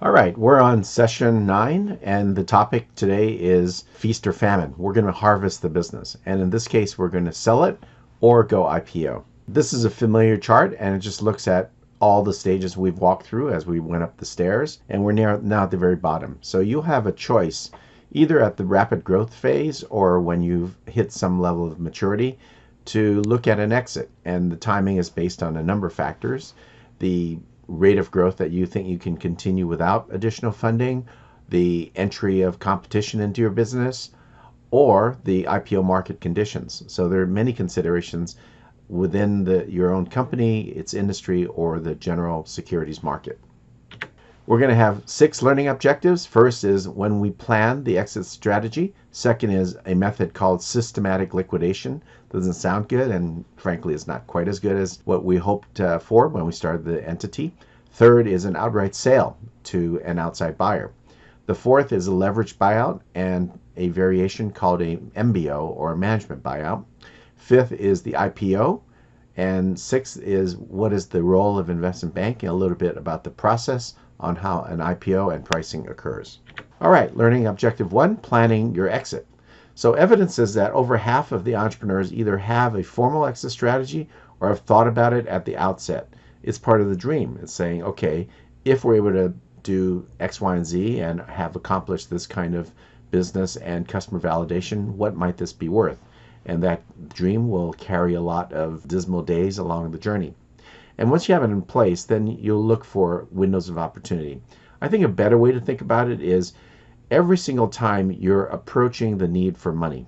All right, we're on session 9, and the topic today is feast or famine. We're going to harvest the business, and in this case, we're going to sell it or go IPO. This is a familiar chart, and it just looks at all the stages we've walked through as we went up the stairs, and we're now at the very bottom. So you'll have a choice either at the rapid growth phase or when you've hit some level of maturity to look at an exit, and the timing is based on a number of factors. The rate of growth that you think you can continue without additional funding, the entry of competition into your business, or the IPO market conditions. So there are many considerations within your own company, its industry, or the general securities market. We're going to have 6 learning objectives. First is when we plan the exit strategy. Second is a method called systematic liquidation. Doesn't sound good, and frankly is not quite as good as what we hoped for when we started the entity. Third is an outright sale to an outside buyer. The fourth is a leveraged buyout and a variation called a MBO, or a management buyout. Fifth is the IPO. And sixth is what is the role of investment banking, a little bit about the process on how an IPO and pricing occurs. All right, learning objective 1, planning your exit. So evidence is that over half of the entrepreneurs either have a formal exit strategy or have thought about it at the outset. It's part of the dream. It's saying, okay, if we're able to do X, Y, and Z and have accomplished this kind of business and customer validation, what might this be worth? And that dream will carry a lot of dismal days along the journey. And once you have it in place, then you'll look for windows of opportunity. I think a better way to think about it is every single time you're approaching the need for money,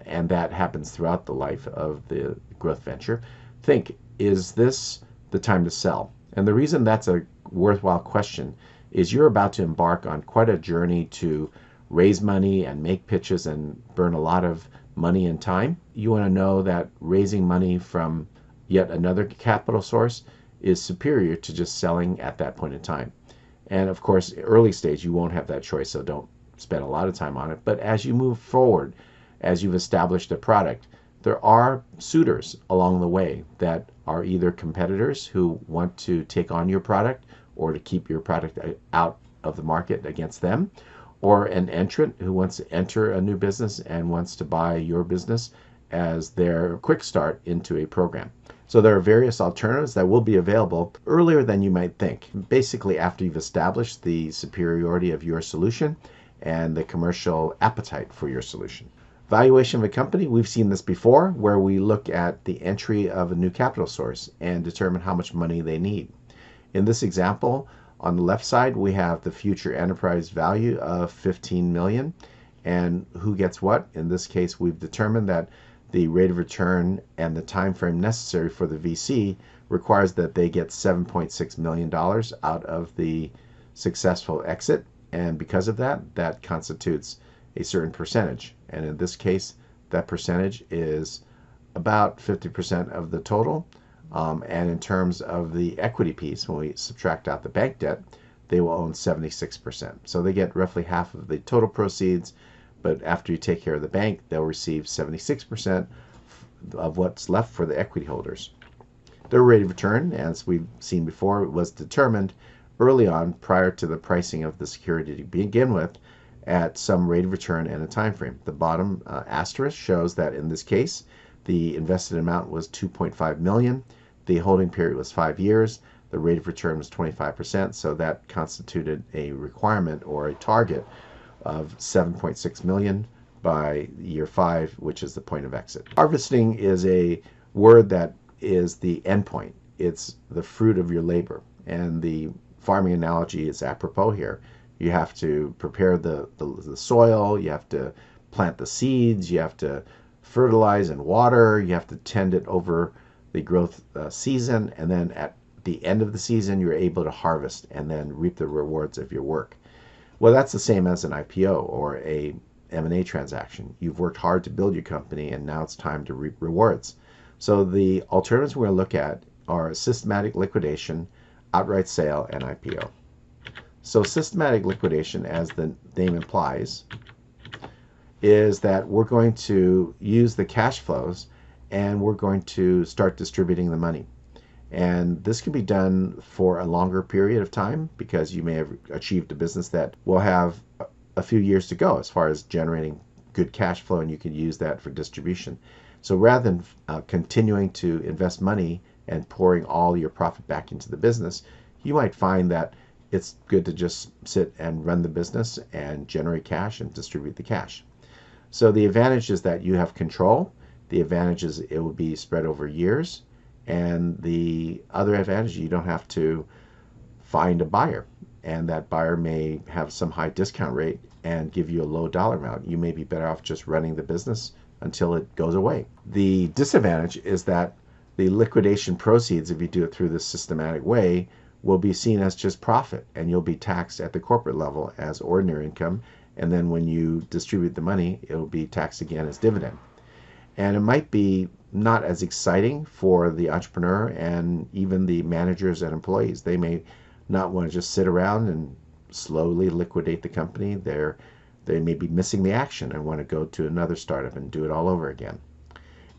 and that happens throughout the life of the growth venture, think, is this the time to sell? And the reason that's a worthwhile question is you're about to embark on quite a journey to raise money and make pitches and burn a lot of money and time. You want to know that raising money from yet another capital source is superior to just selling at that point in time. And of course, early stage, you won't have that choice, so don't spend a lot of time on it. But as you move forward, as you've established a product, there are suitors along the way that are either competitors who want to take on your product or to keep your product out of the market against them, or an entrant who wants to enter a new business and wants to buy your business as their quick start into a program. So there are various alternatives that will be available earlier than you might think, basically after you've established the superiority of your solution and the commercial appetite for your solution. Valuation of a company, we've seen this before, where we look at the entry of a new capital source and determine how much money they need. In this example, on the left side, we have the future enterprise value of $15 million, and who gets what? In this case, we've determined that the rate of return and the time frame necessary for the VC requires that they get $7.6 million out of the successful exit, and because of that, that constitutes a certain percentage. And in this case, that percentage is about 50% of the total. And in terms of the equity piece, when we subtract out the bank debt, they will own 76%. So they get roughly half of the total proceeds, but after you take care of the bank, they'll receive 76% of what's left for the equity holders. Their rate of return, as we've seen before, was determined early on prior to the pricing of the security to begin with at some rate of return and a time frame. The bottom asterisk shows that in this case, the invested amount was $2.5 million. The holding period was 5 years. The rate of return was 25%, so that constituted a requirement or a target of $7.6 million by year 5, which is the point of exit. Harvesting is a word that is the endpoint. It's the fruit of your labor, and the farming analogy is apropos here. You have to prepare the soil, you have to plant the seeds, you have to fertilize and water, you have to tend it over the growth season, and then at the end of the season, you're able to harvest and then reap the rewards of your work. Well, that's the same as an IPO or a M&A transaction. You've worked hard to build your company, and now it's time to reap rewards. So the alternatives we're going to look at are systematic liquidation, outright sale, and IPO. So systematic liquidation, as the name implies, is that we're going to use the cash flows and we're going to start distributing the money. And this can be done for a longer period of time because you may have achieved a business that will have a few years to go as far as generating good cash flow, and you can use that for distribution. So rather than continuing to invest money and pouring all your profit back into the business, you might find that it's good to just sit and run the business and generate cash and distribute the cash. So the advantage is that you have control. The advantage is it will be spread over years. And the other advantage, you don't have to find a buyer. And that buyer may have some high discount rate and give you a low dollar amount. You may be better off just running the business until it goes away. The disadvantage is that the liquidation proceeds, if you do it through this systematic way, will be seen as just profit, and you'll be taxed at the corporate level as ordinary income. And then when you distribute the money, it'll be taxed again as dividend. And it might be not as exciting for the entrepreneur and even the managers and employees. They may not want to just sit around and slowly liquidate the company. They may be missing the action and want to go to another startup and do it all over again.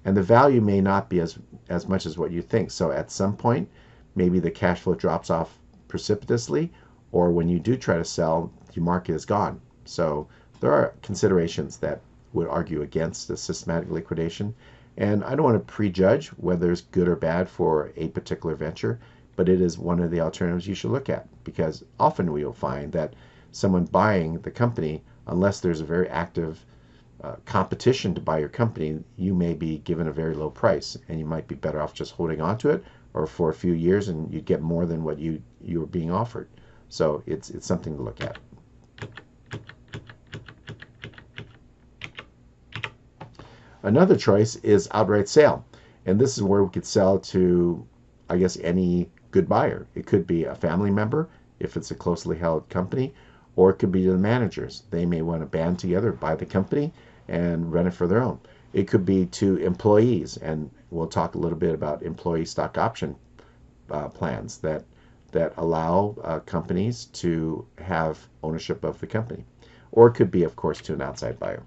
And the value may not be as much as what you think. So at some point, maybe the cash flow drops off precipitously, or when you do try to sell, your market is gone. So there are considerations that would argue against the systematic liquidation. And I don't want to prejudge whether it's good or bad for a particular venture, but it is one of the alternatives you should look at, because often we will find that someone buying the company, unless there's a very active competition to buy your company, you may be given a very low price, and you might be better off just holding on to it or for a few years, and you get more than what you were being offered. So it's something to look at. Another choice is outright sale. And this is where we could sell to, I guess, any good buyer. It could be a family member if it's a closely held company, or it could be the managers. They may want to band together, buy the company, and run it for their own. It could be to employees, and we'll talk a little bit about employee stock option plans that allow companies to have ownership of the company. Or it could be, of course, to an outside buyer.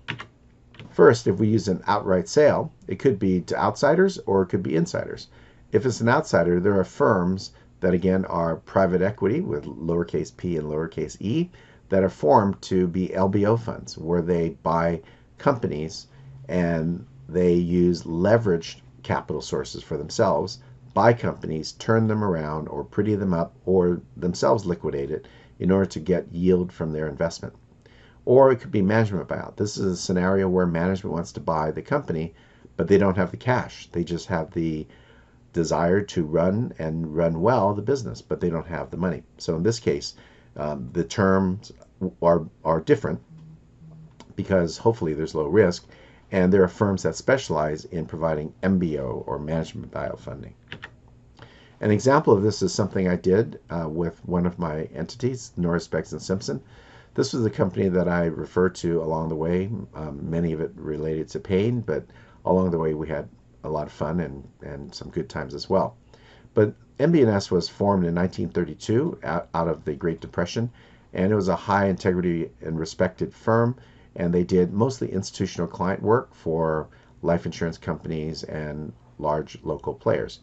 First, if we use an outright sale, it could be to outsiders or it could be insiders. If it's an outsider, there are firms that, again, are private equity with lowercase p and lowercase e that are formed to be LBO funds, where they buy companies and they use leveraged capital sources for themselves, buy companies, turn them around or pretty them up, or themselves liquidate it in order to get yield from their investment. Or it could be management buyout. This is a scenario where management wants to buy the company, but they don't have the cash. They just have the desire to run and run well the business, but they don't have the money. So in this case, the terms are different because hopefully there's low risk, and there are firms that specialize in providing MBO or management buyout funding. An example of this is something I did with one of my entities, Norris, and Simpson. This was the company that I referred to along the way, many of it related to pain, but along the way we had a lot of fun and some good times as well. But MB&S was formed in 1932 out of the Great Depression, and it was a high integrity and respected firm, and they did mostly institutional client work for life insurance companies and large local players.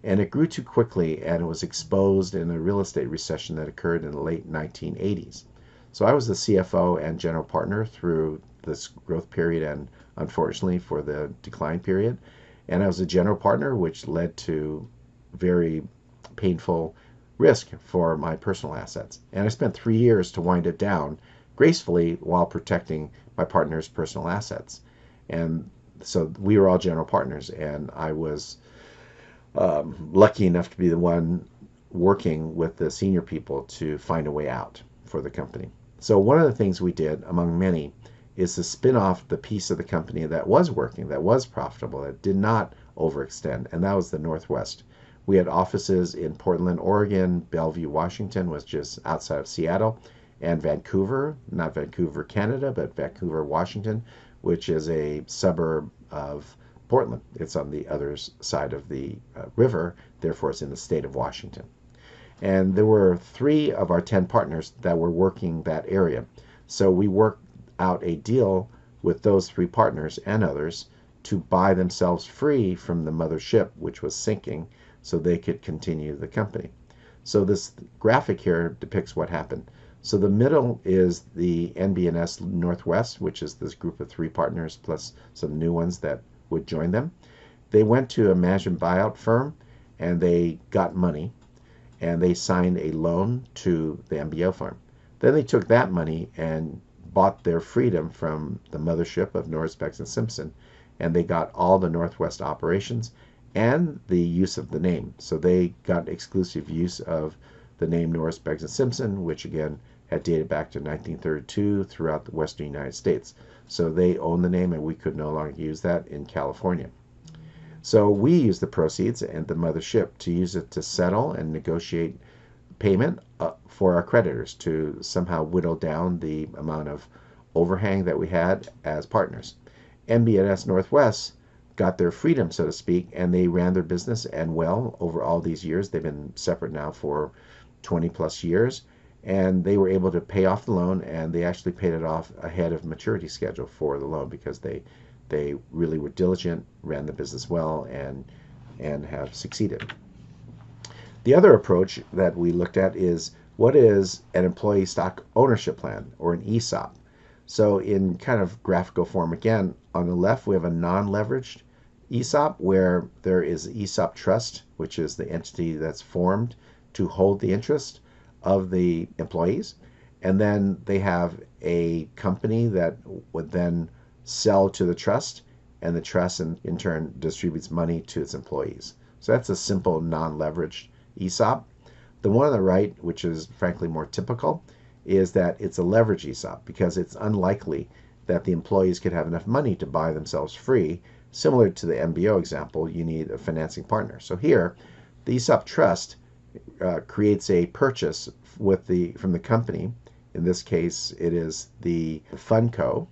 And it grew too quickly, and it was exposed in a real estate recession that occurred in the late 1980s. So I was the CFO and general partner through this growth period and, unfortunately, for the decline period. And I was a general partner, which led to very painful risk for my personal assets. And I spent 3 years to wind it down gracefully while protecting my partner's personal assets. And so we were all general partners, and I was lucky enough to be the one working with the senior people to find a way out for the company. So one of the things we did, among many, is to spin off the piece of the company that was working, that was profitable, that did not overextend, and that was the Northwest. We had offices in Portland, Oregon, Bellevue, Washington, was just outside of Seattle, and Vancouver, not Vancouver, Canada, but Vancouver, Washington, which is a suburb of Portland. It's on the other side of the river, therefore it's in the state of Washington. And there were 3 of our 10 partners that were working that area. So we worked out a deal with those 3 partners and others to buy themselves free from the mothership, which was sinking, so they could continue the company. So this graphic here depicts what happened. So the middle is the NBNS Northwest, which is this group of 3 partners plus some new ones that would join them. They went to a management buyout firm and they got money and they signed a loan to the MBO firm. Then they took that money and bought their freedom from the mothership of Norris, and Simpson, and they got all the Northwest operations and the use of the name. So they got exclusive use of the name Norris, and Simpson, which again had dated back to 1932 throughout the western United States. So they own the name and we could no longer use that in California. So we use the proceeds and the mothership to use it to settle and negotiate payment for our creditors to somehow whittle down the amount of overhang that we had as partners. NBNS Northwest got their freedom, so to speak, and they ran their business and well over all these years. They've been separate now for 20 plus years, and they were able to pay off the loan, and they actually paid it off ahead of maturity schedule for the loan because they really were diligent, ran the business well, and have succeeded. The other approach that we looked at is what is an employee stock ownership plan, or an ESOP. So in kind of graphical form again, on the left we have a non-leveraged ESOP where there is ESOP trust, which is the entity that's formed to hold the interest of the employees. And then they have a company that would then sell to the trust, and the trust in turn distributes money to its employees. So that's a simple non-leveraged ESOP. The one on the right, which is frankly more typical, is that it's a leveraged ESOP because it's unlikely that the employees could have enough money to buy themselves free. Similar to the MBO example, you need a financing partner. So here, the ESOP trust creates a purchase from the company. In this case, it is the fund co.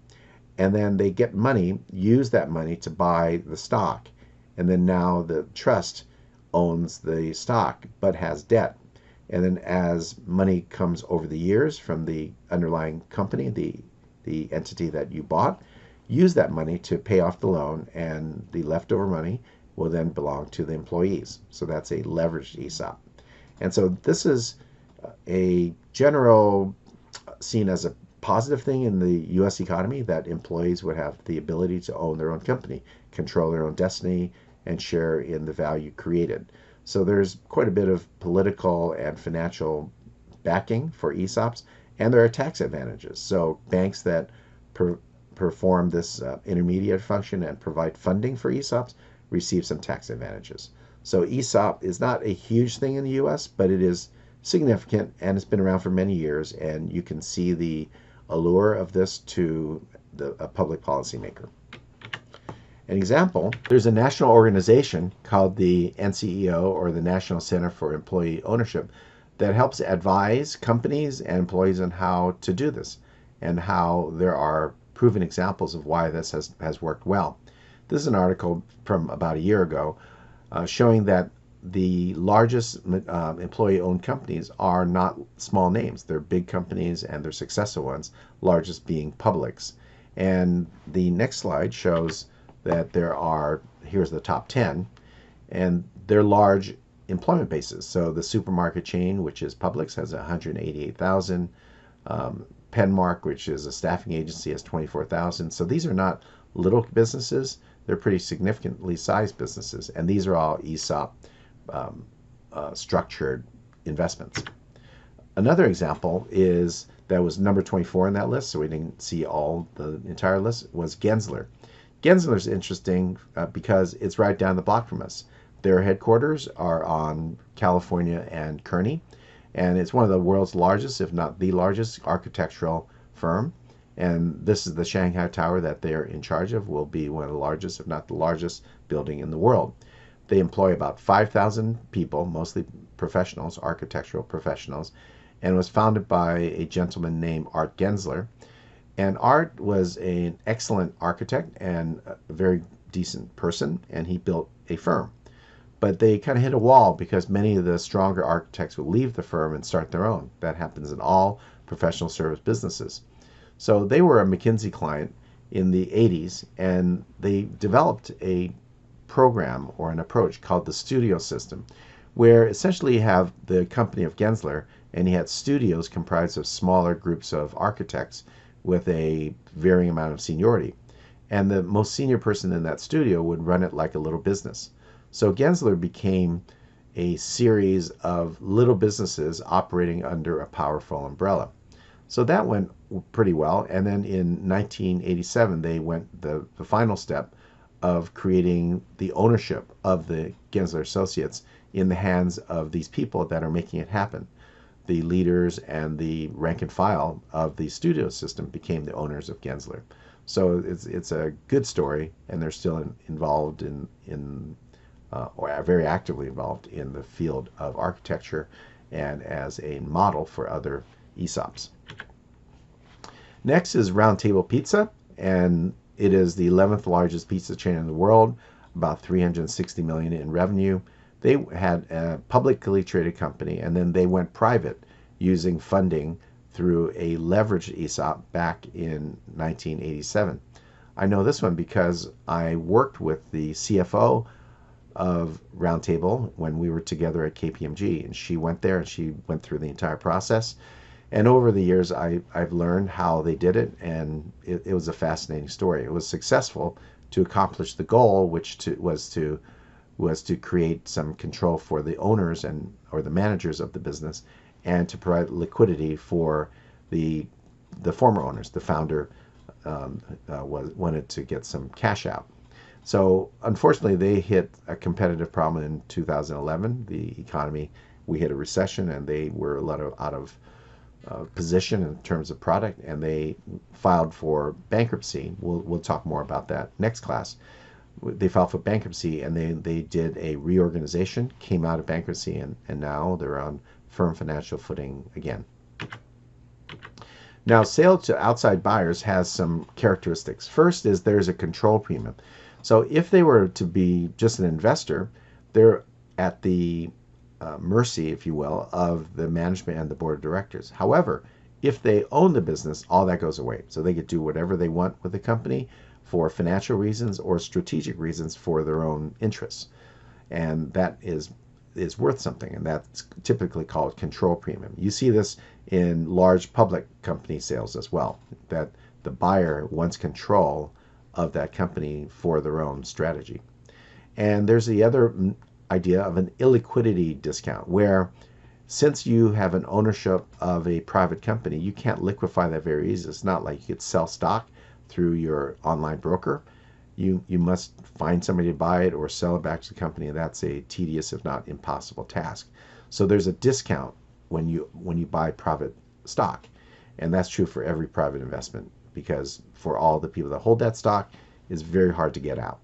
And then they get money, use that money to buy the stock. And then now the trust owns the stock but has debt. And then as money comes over the years from the underlying company, the entity that you bought, use that money to pay off the loan, and the leftover money will then belong to the employees. So that's a leveraged ESOP. And so this is a general seen as a positive thing in the U.S. economy, that employees would have the ability to own their own company, control their own destiny, and share in the value created. So there's quite a bit of political and financial backing for ESOPs, and there are tax advantages. So banks that perform this intermediate function and provide funding for ESOPs receive some tax advantages. So ESOP is not a huge thing in the U.S., but it is significant, and it's been around for many years, and you can see the allure of this to a public policymaker. An example, there's a national organization called the NCEO, or the National Center for Employee Ownership, that helps advise companies and employees on how to do this and how there are proven examples of why this has worked well. This is an article from about a year ago showing that the largest employee-owned companies are not small names. They're big companies and they're successful ones, largest being Publix. And the next slide shows that here's the top 10, and they're large employment bases. So the supermarket chain, which is Publix, has 188,000. Penmark, which is a staffing agency, has 24,000. So these are not little businesses. They're pretty significantly sized businesses. And these are all ESOP structured investments. Another example is that was number 24 in that list, so we didn't see the entire list, was Gensler. Gensler is interesting because it's right down the block from us. Their headquarters are on California and Kearney, and it's one of the world's largest, if not the largest, architectural firm. And this is the Shanghai Tower that they're in charge of, will be one of the largest, if not the largest, building in the world. They employ about 5,000 people, mostly professionals, architectural professionals, and was founded by a gentleman named Art Gensler. And Art was an excellent architect and a very decent person, and he built a firm. But they kind of hit a wall because many of the stronger architects would leave the firm and start their own. That happens in all professional service businesses. So they were a McKinsey client in the 80s, and they developed a program or an approach called the studio system, where essentially you have the company of Gensler, and he had studios comprised of smaller groups of architects with a varying amount of seniority. And the most senior person in that studio would run it like a little business. So Gensler became a series of little businesses operating under a powerful umbrella. So that went pretty well. And then in 1987, they went the final step of creating the ownership of the Gensler Associates in the hands of these people that are making it happen. The leaders and the rank and file of the studio system became the owners of Gensler. So it's a good story, and they're still involved or are very actively involved in the field of architecture and as a model for other ESOPs. Next is Round Table Pizza, and it is the 11th largest pizza chain in the world, about 360 million in revenue. They had a publicly traded company, and then they went private using funding through a leveraged ESOP back in 1987. I know this one because I worked with the CFO of Roundtable when we were together at KPMG, and she went there and she went through the entire process. And over the years, I've learned how they did it, and it was a fascinating story. It was successful to accomplish the goal, which was to create some control for the owners or the managers of the business, and to provide liquidity for the former owners. The founder wanted to get some cash out. So unfortunately, they hit a competitive problem in 2011. The economy, we hit a recession, and they were out of position in terms of product, and they filed for bankruptcy. We'll talk more about that next class. They filed for bankruptcy, and they did a reorganization, came out of bankruptcy, and now they're on firm financial footing again. Now, sale to outside buyers has some characteristics. First is there's a control premium. So if they were to be just an investor, they're at the mercy, if you will, of the management and the board of directors. However, if they own the business, all that goes away. So they could do whatever they want with the company for financial reasons or strategic reasons for their own interests. And that is worth something, and that's typically called control premium. You see this in large public company sales as well, that the buyer wants control of that company for their own strategy. And there's the other idea of an illiquidity discount, where since you have an ownership of a private company, you can't liquefy that very easily. It's not like you could sell stock through your online broker. You must find somebody to buy it or sell it back to the company, and that's a tedious, if not impossible, task. So there's a discount when you buy private stock, and that's true for every private investment, because for all the people that hold that stock, it's very hard to get out.